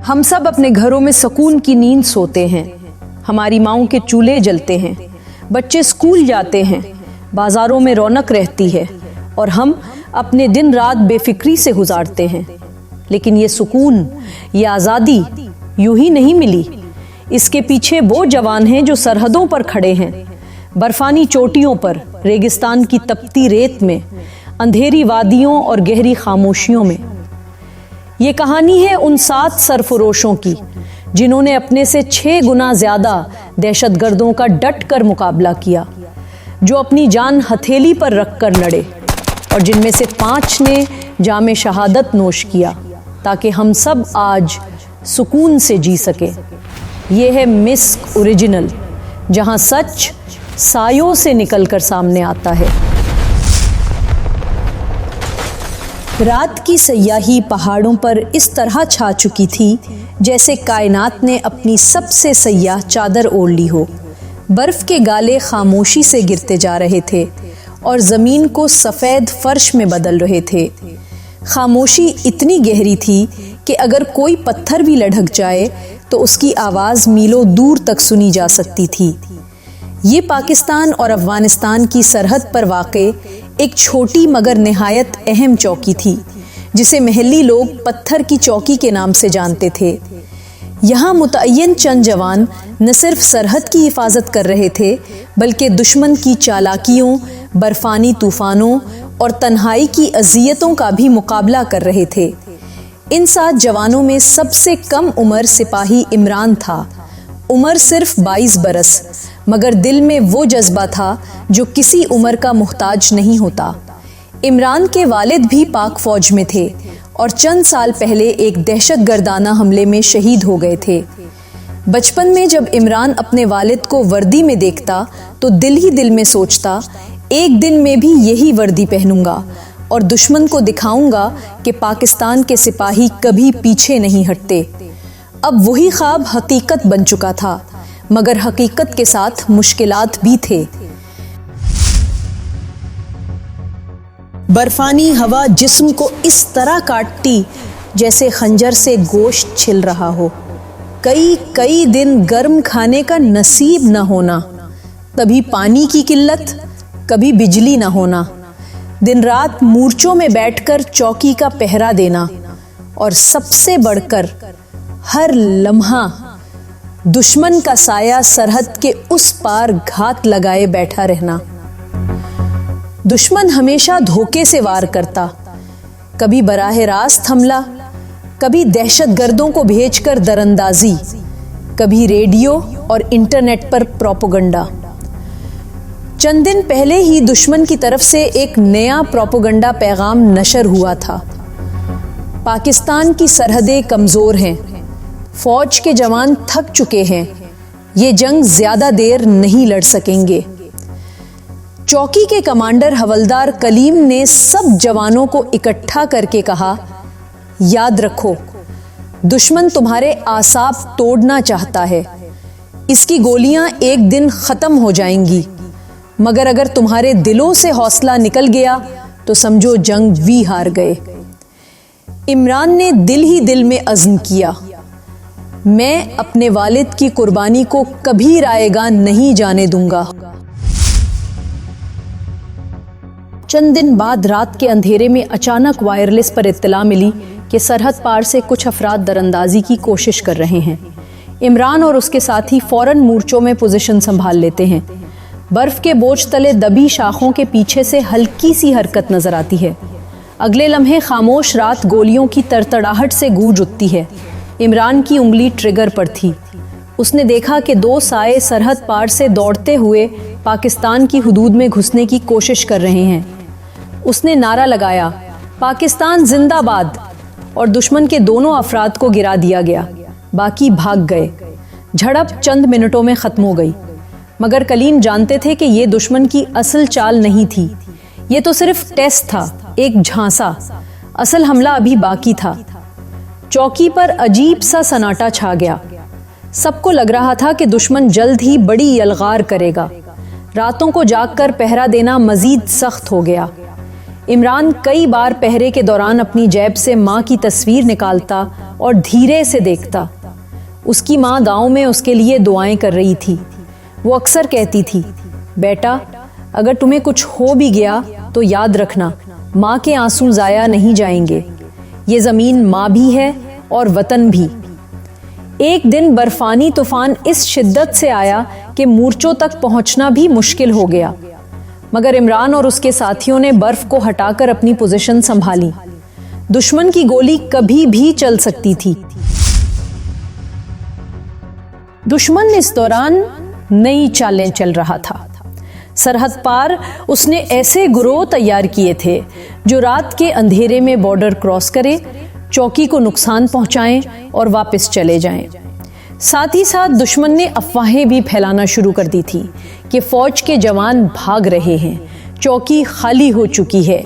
हम सब अपने घरों में सुकून की नींद सोते हैं। हमारी माँओं के चूल्हे जलते हैं, बच्चे स्कूल जाते हैं, बाजारों में रौनक रहती है और हम अपने दिन रात बेफिक्री से गुजारते हैं। लेकिन ये सुकून, ये आज़ादी यूं ही नहीं मिली। इसके पीछे वो जवान हैं जो सरहदों पर खड़े हैं, बर्फानी चोटियों पर, रेगिस्तान की तपती रेत में, अंधेरी वादियों और गहरी खामोशियों में। ये कहानी है उन 7 सरफरोशों की जिन्होंने अपने से 6 गुना ज्यादा दहशतगर्दों का डट कर मुकाबला किया, जो अपनी जान हथेली पर रखकर लड़े और जिनमें से 5 ने जामे शहादत नोश किया ताकि हम सब आज सुकून से जी सके। ये है मिस्क ओरिजिनल, जहां सच सायों से निकलकर सामने आता है। रात की सयाही पहाड़ों पर इस तरह छा चुकी थी जैसे कायनात ने अपनी सबसे सयाह चादर ओढ़ ली हो। बर्फ के गाले खामोशी से गिरते जा रहे थे और जमीन को सफेद फर्श में बदल रहे थे। खामोशी इतनी गहरी थी कि अगर कोई पत्थर भी लढ़क जाए तो उसकी आवाज मीलों दूर तक सुनी जा सकती थी। ये पाकिस्तान और अफगानिस्तान की सरहद पर वाक़े एक छोटी मगर निहायत अहम चौकी थी, जिसे महल्ली लोग पत्थर की चौकी के नाम से जानते थे। यहाँ मुतअय्यन चंद जवान न सिर्फ सरहद की हिफाजत कर रहे थे, बल्कि दुश्मन की चालाकियों, बर्फानी तूफानों और तन्हाई की अजियतों का भी मुकाबला कर रहे थे। इन 7 जवानों में सबसे कम उम्र सिपाही इमरान था। उम्र सिर्फ 22 बरस, मगर दिल में वो जज्बा था जो किसी उम्र का मुहताज नहीं होता। इमरान के वालिद भी पाक फौज में थे और चंद साल पहले एक दहशतगर्दाना हमले में शहीद हो गए थे। बचपन में जब इमरान अपने वालिद को वर्दी में देखता तो दिल ही दिल में सोचता, एक दिन में भी यही वर्दी पहनूंगा और दुश्मन को दिखाऊंगा कि पाकिस्तान के सिपाही कभी पीछे नहीं हटते। अब वही ख्वाब हकीकत बन चुका था, मगर हकीकत के साथ मुश्किलात भी थे। बर्फानी हवा जिस्म को इस तरह काटती जैसे खंजर से गोश्त छिल रहा हो। कई दिन गर्म खाने का नसीब न होना, कभी पानी की किल्लत, कभी बिजली न होना, दिन रात मूर्चों में बैठकर चौकी का पहरा देना और सबसे बढ़कर हर लम्हा दुश्मन का साया सरहद के उस पार घात लगाए बैठा रहना। दुश्मन हमेशा धोखे से वार करता, कभी बराह रास्त हमला, कभी दहशतगर्दों को भेजकर दरअंदाजी, कभी रेडियो और इंटरनेट पर प्रोपेगेंडा। चंद दिन पहले ही दुश्मन की तरफ से एक नया प्रोपेगेंडा पैगाम नशर हुआ था। पाकिस्तान की सरहदें कमजोर हैं, फौज के जवान थक चुके हैं, ये जंग ज्यादा देर नहीं लड़ सकेंगे। चौकी के कमांडर हवलदार कलीम ने सब जवानों को इकट्ठा करके कहा, याद रखो, दुश्मन तुम्हारे आसाब तोड़ना चाहता है। इसकी गोलियां एक दिन खत्म हो जाएंगी, मगर अगर तुम्हारे दिलों से हौसला निकल गया तो समझो जंग भी हार गए। इमरान ने दिल ही दिल में अज़्म किया, मैं अपने वालिद की कुर्बानी को कभी रायगा नहीं जाने दूंगा। चंद दिन बाद रात के अंधेरे में अचानक वायरलेस पर इत्तला मिली कि सरहद पार से कुछ अफराद दरअंदाजी की कोशिश कर रहे हैं। इमरान और उसके साथी फौरन मूर्चों में पोजीशन संभाल लेते हैं। बर्फ के बोझ तले दबी शाखों के पीछे से हल्की सी हरकत नजर आती है। अगले लम्हे खामोश रात गोलियों की तड़तड़ाहट से गूंज उठती है। इमरान की उंगली ट्रिगर पर थी। उसने देखा कि 2 साए सरहद पार से दौड़ते हुए पाकिस्तान की हुदूद में घुसने की कोशिश कर रहे हैं। उसने नारा लगाया, पाकिस्तान जिंदाबाद, और दुश्मन के दोनों अफराद को गिरा दिया गया। बाकी भाग गए। झड़प चंद मिनटों में खत्म हो गई, मगर कलीम जानते थे कि यह दुश्मन की असल चाल नहीं थी। ये तो सिर्फ टेस्ट था, एक झांसा। असल हमला अभी बाकी था। चौकी पर अजीब सा सन्नाटा छा गया। सबको लग रहा था कि दुश्मन जल्द ही बड़ी यलगार करेगा। रातों को जागकर पहरा देना मजीद सख्त हो गया। इमरान कई बार पहरे के दौरान अपनी जेब से माँ की तस्वीर निकालता और धीरे से देखता। उसकी माँ गांव में उसके लिए दुआएं कर रही थी। वो अक्सर कहती थी, बेटा अगर तुम्हें कुछ हो भी गया तो याद रखना, माँ के आंसू जाया नहीं जाएंगे। ये ज़मीन माँ भी है और वतन भी। एक दिन बर्फानी तूफान इस शिद्दत से आया कि मूर्चों तक पहुंचना भी मुश्किल हो गया, मगर इमरान और उसके साथियों ने बर्फ को हटाकर अपनी पोजीशन संभाली। दुश्मन की गोली कभी भी चल सकती थी। दुश्मन इस दौरान नई चालें चल रहा था। सरहद पार उसने ऐसे गिरोह तैयार किए थे जो रात के अंधेरे में बॉर्डर क्रॉस करे, चौकी को नुकसान पहुंचाएं और वापस चले जाएं। साथ ही साथ दुश्मन ने अफवाहें भी फैलाना शुरू कर दी थी कि फौज के जवान भाग रहे हैं, चौकी खाली हो चुकी है।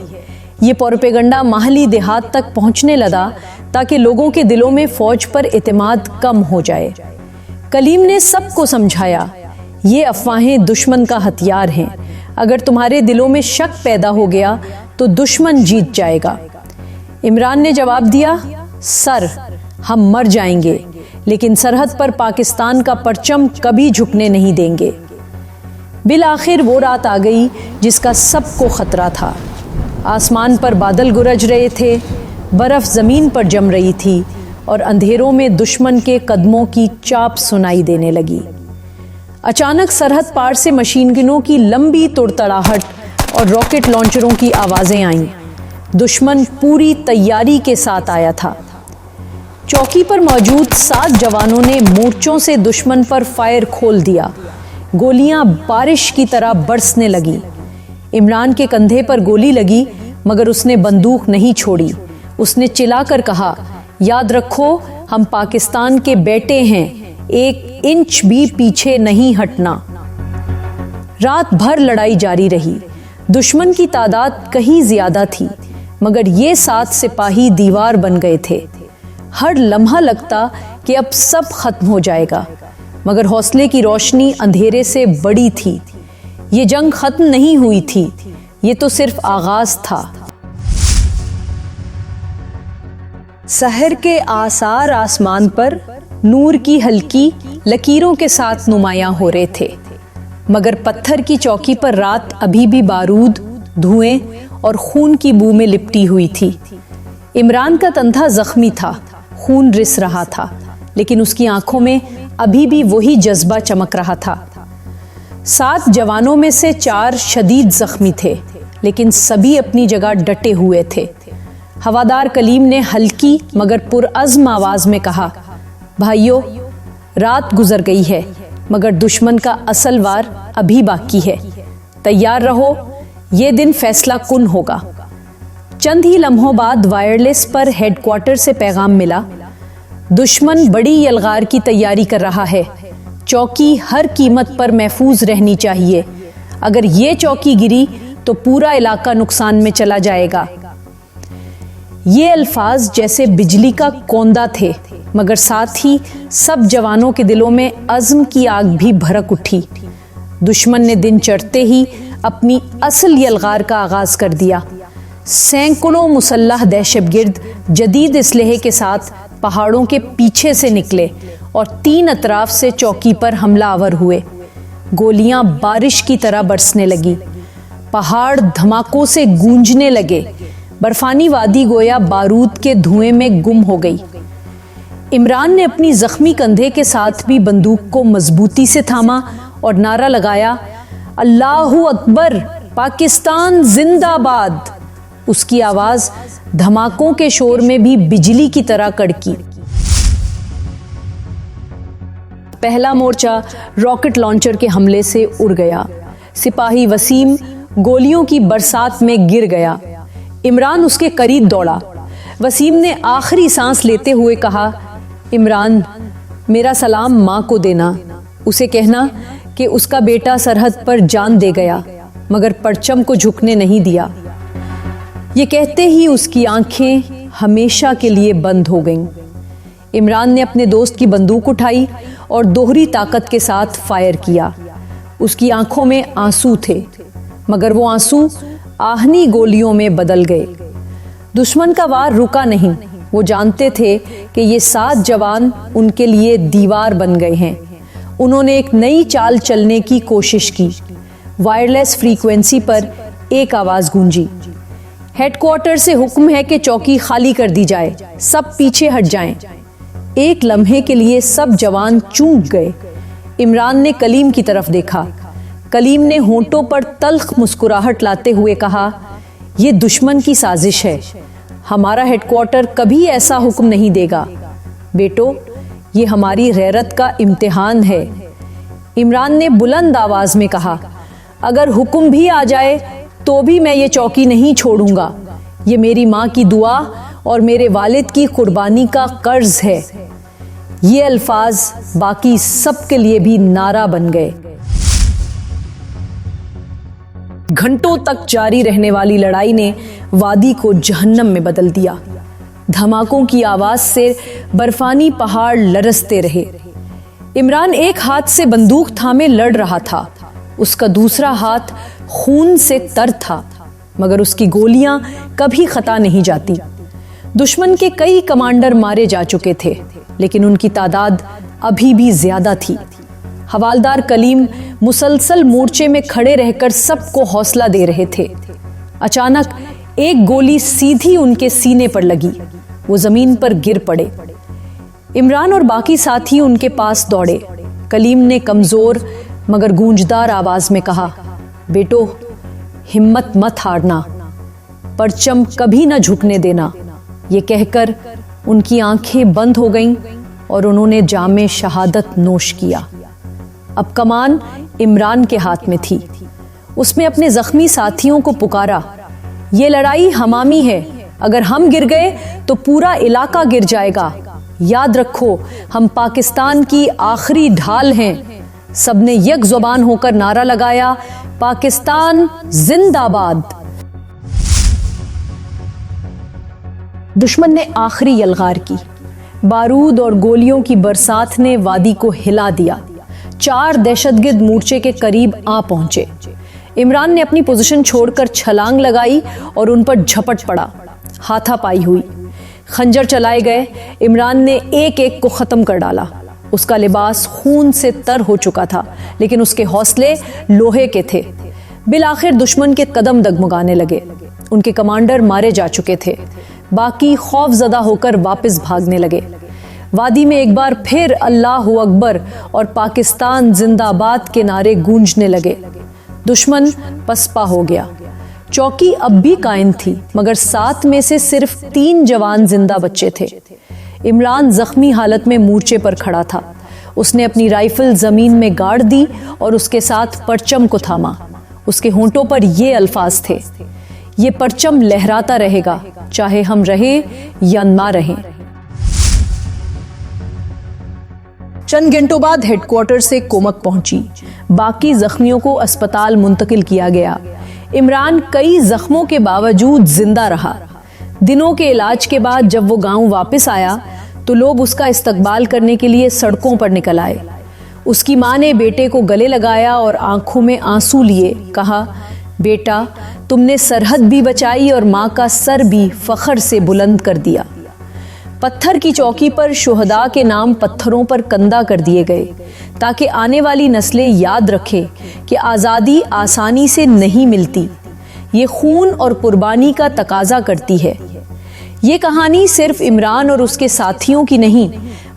ये प्रोपेगेंडा माहली देहात तक पहुंचने लगा ताकि लोगों के दिलों में फौज पर एतमाद कम हो जाए। कलीम ने सबको समझाया, ये अफवाहें दुश्मन का हथियार हैं। अगर तुम्हारे दिलों में शक पैदा हो गया तो दुश्मन जीत जाएगा। इमरान ने जवाब दिया, सर हम मर जाएंगे लेकिन सरहद पर पाकिस्तान का परचम कभी झुकने नहीं देंगे। बिल आखिर वो रात आ गई जिसका सबको खतरा था। आसमान पर बादल गरज रहे थे, बर्फ जमीन पर जम रही थी और अंधेरों में दुश्मन के कदमों की चाप सुनाई देने लगी। अचानक सरहद पार से मशीन गनों की लंबी तुड़तड़ाहट और रॉकेट लॉन्चरों की आवाजें आईं। दुश्मन पूरी तैयारी के साथ आया था। चौकी पर मौजूद 7 जवानों ने मोर्चों से दुश्मन पर फायर खोल दिया। गोलियां बारिश की तरह बरसने लगी। इमरान के कंधे पर गोली लगी मगर उसने बंदूक नहीं छोड़ी। उसने चिल्लाकर कहा, याद रखो हम पाकिस्तान के बेटे हैं, 1 इंच भी पीछे नहीं हटना। रात भर लड़ाई जारी रही। दुश्मन की तादाद कहीं ज्यादा थी मगर ये 7 सिपाही दीवार बन गए थे। हर लम्हा लगता कि अब सब खत्म हो जाएगा, मगर हौसले की रोशनी अंधेरे से बड़ी थी। ये जंग खत्म नहीं हुई थी, ये तो सिर्फ आगाज था। सहर के आसार आसमान पर नूर की हल्की लकीरों के साथ नुमायां हो रहे थे, मगर पत्थर की चौकी पर रात अभी भी बारूद, धुएं और खून की बू में लिपटी हुई थी। इमरान का तंधा जख्मी था, खून रिस रहा था, लेकिन उसकी आंखों में अभी भी वही जज्बा चमक रहा था। 7 जवानों में से 4 शदीद जख्मी थे, लेकिन सभी अपनी जगह डटे हुए थे। हवादार कलीम ने हल्की मगर पुरअज़्म आवाज में कहा, भाइयों रात गुजर गई है मगर दुश्मन का असल वार अभी बाकी है। तैयार रहो, ये दिन फैसला कुन होगा। चंद ही लम्हों बाद वायरलेस पर हेडक्वार्टर से पैगाम मिला, दुश्मन बड़ी यलगार की तैयारी कर रहा है। चौकी हर कीमत पर महफूज रहनी चाहिए। अगर ये चौकी गिरी तो पूरा इलाका नुकसान में चला जाएगा। ये अल्फाज जैसे बिजली का कौंदा थे, मगर साथ ही सब जवानों के दिलों में अज़्म की आग भी भड़क उठी। दुश्मन ने दिन चढ़ते ही अपनी असल यलगार का आगाज कर दिया। सैकड़ों मुसल्लह दहशतगिर्द जदीद इसलहे के साथ पहाड़ों के पीछे से निकले और 3 अतराफ से चौकी पर हमला आवर हुए। गोलियां बारिश की तरह बरसने लगी। पहाड़ धमाकों से गूंजने लगे। बर्फानी वादी गोया बारूद के धुएं में गुम हो गई। इमरान ने अपनी जख्मी कंधे के साथ भी बंदूक को मजबूती से थामा और नारा लगाया, अल्लाहू अकबर, पाकिस्तान जिंदाबाद। उसकी आवाज धमाकों के शोर में भी बिजली की तरह कड़की। पहला मोर्चा रॉकेट लॉन्चर के हमले से उड़ गया। सिपाही वसीम गोलियों की बरसात में गिर गया। इमरान उसके करीब दौड़ा। वसीम ने आखिरी सांस लेते हुए कहा, इमरान मेरा सलाम माँ को देना। उसे कहना कि उसका बेटा सरहद पर जान दे गया मगर परचम को झुकने नहीं दिया। ये कहते ही उसकी आंखें हमेशा के लिए बंद हो गईं। इमरान ने अपने दोस्त की बंदूक उठाई और दोहरी ताकत के साथ फायर किया। उसकी आंखों में आंसू थे, मगर वो आंसू आहनी गोलियों में बदल गए। दुश्मन का वार रुका नहीं। वो जानते थे कि ये 7 जवान उनके लिए दीवार बन गए हैं। उन्होंने एक नई चाल चलने की कोशिश की। वायरलेस फ्रीक्वेंसी पर एक आवाज गूंजी, हेडक्वार्टर से हुक्म है कि चौकी खाली कर दी जाए, सब पीछे हट जाएं। एक लम्हे के लिए सब जवान चूक गए। इमरान ने कलीम की तरफ देखा। कलीम ने होंठों पर तल्ख मुस्कुराहट लाते हुए कहा, यह दुश्मन की साजिश है। हमारा हेडक्वार्टर कभी ऐसा हुक्म नहीं देगा। बेटो, ये हमारी गैरत का इम्तिहान है। इमरान ने बुलंद आवाज में कहा, अगर हुक्म भी आ जाए तो भी मैं ये चौकी नहीं छोड़ूंगा। ये मेरी माँ की दुआ और मेरे वालिद की कुर्बानी का कर्ज है। ये अल्फाज बाकी सबके लिए भी नारा बन गए। घंटों तक जारी रहने वाली लड़ाई ने वादी को जहन्नम में बदल दिया। धमाकों की आवाज से बर्फानी पहाड़ लरसते रहे। इमरान एक हाथ से बंदूक थामे लड़ रहा था, उसका दूसरा हाथ खून से तर था, मगर उसकी गोलियां कभी खता नहीं जाती। दुश्मन के कई कमांडर मारे जा चुके थे, लेकिन उनकी तादाद अभी भी ज्यादा थी। हवालदार कलीम मुसलसल मोर्चे में खड़े रहकर सबको हौसला दे रहे थे। अचानक एक गोली सीधी उनके सीने पर लगी। वो जमीन पर गिर पड़े। इमरान और बाकी साथी उनके पास दौड़े। कलीम ने कमजोर मगर गूंजदार आवाज में कहा, बेटो, हिम्मत मत हारना, परचम कभी न झुकने देना। ये कहकर उनकी आंखें बंद हो गईं और उन्होंने जामे शहादत नोश किया। अब कमान इमरान के हाथ में थी। उसने अपने जख्मी साथियों को पुकारा, ये लड़ाई हमामी है। अगर हम गिर गए तो पूरा इलाका गिर जाएगा। याद रखो, हम पाकिस्तान की आखिरी ढाल हैं। सबने एक जुबान होकर नारा लगाया, पाकिस्तान जिंदाबाद। दुश्मन ने आखिरी यलगार की। बारूद और गोलियों की बरसात ने वादी को हिला दिया। 4 दहशतगर्द मोर्चे के करीब आ पहुंचे। इमरान ने अपनी पोजीशन छोड़कर छलांग लगाई और उन पर झपट पड़ा। हाथापाई हुई, खंजर चलाए गए। इमरान ने एक एक को खत्म कर डाला। उसका लिबास खून से तर हो चुका था, लेकिन उसके हौसले लोहे के थे। बिलाखिर दुश्मन के कदम डगमगाने लगे। उनके कमांडर मारे जा चुके थे। बाकी खौफजदा होकर वापस भागने लगे। वादी में एक बार फिर अल्लाहू अकबर और पाकिस्तान जिंदाबाद के नारे गूंजने लगे। दुश्मन पसपा हो गया। चौकी अब भी कायम थी, मगर 7 में से सिर्फ 3 जवान जिंदा बचे थे। इमरान जख्मी हालत में मोर्चे पर खड़ा था। उसने अपनी राइफल जमीन में गाड़ दी और उसके साथ परचम को थामा। उसके होंठों पर ये अल्फाज थे, ये परचम लहराता रहेगा, चाहे हम रहे या ना रहें। चंद घंटों बाद हेडक्वार्टर से कोमक पहुंची। बाकी जख्मियों को अस्पताल मुंतकिल किया गया। इमरान कई जख्मों के बावजूद जिंदा रहा। दिनों के इलाज के बाद जब वो गांव वापस आया तो लोग उसका इस्तकबाल करने के लिए सड़कों पर निकल आए। उसकी माँ ने बेटे को गले लगाया और आंखों में आंसू लिए कहा, बेटा, तुमने सरहद भी बचाई और माँ का सर भी फख्र से बुलंद कर दिया। पत्थर की चौकी पर शुहदा के नाम पत्थरों पर कंदा कर दिए गए ताकि आने वाली नस्लें याद रखें कि आज़ादी आसानी से नहीं मिलती, ये खून और कुर्बानी का तकाजा करती है। ये कहानी सिर्फ इमरान और उसके साथियों की नहीं,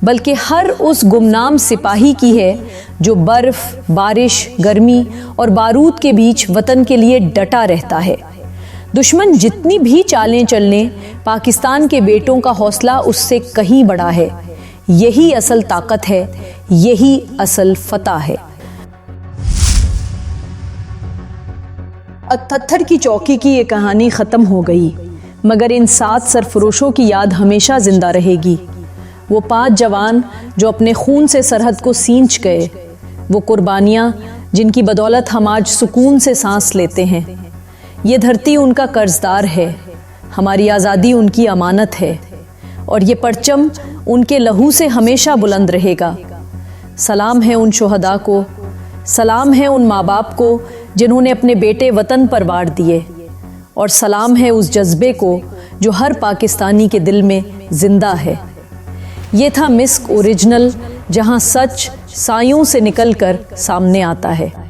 बल्कि हर उस गुमनाम सिपाही की है जो बर्फ, बारिश, गर्मी और बारूद के बीच वतन के लिए डटा रहता है। दुश्मन जितनी भी चालें चल लें, पाकिस्तान के बेटों का हौसला उससे कहीं बड़ा है। यही असल ताकत है, यही असल फतह है। पत्थर की चौकी की ये कहानी खत्म हो गई, मगर इन 7 सरफरोशों की याद हमेशा जिंदा रहेगी। वो 5 जवान जो अपने खून से सरहद को सींच गए, वो कुर्बानियां जिनकी बदौलत हम आज सुकून से सांस लेते हैं। ये धरती उनका कर्जदार है, हमारी आज़ादी उनकी अमानत है, और ये परचम उनके लहू से हमेशा बुलंद रहेगा। सलाम है उन शुहदा को, सलाम है उन माँ बाप को जिन्होंने अपने बेटे वतन पर वार दिए। और सलाम है उस जज्बे को जो हर पाकिस्तानी के दिल में जिंदा है। ये था मिस्क ओरिजिनल, जहां सच सायों से निकलकर सामने आता है।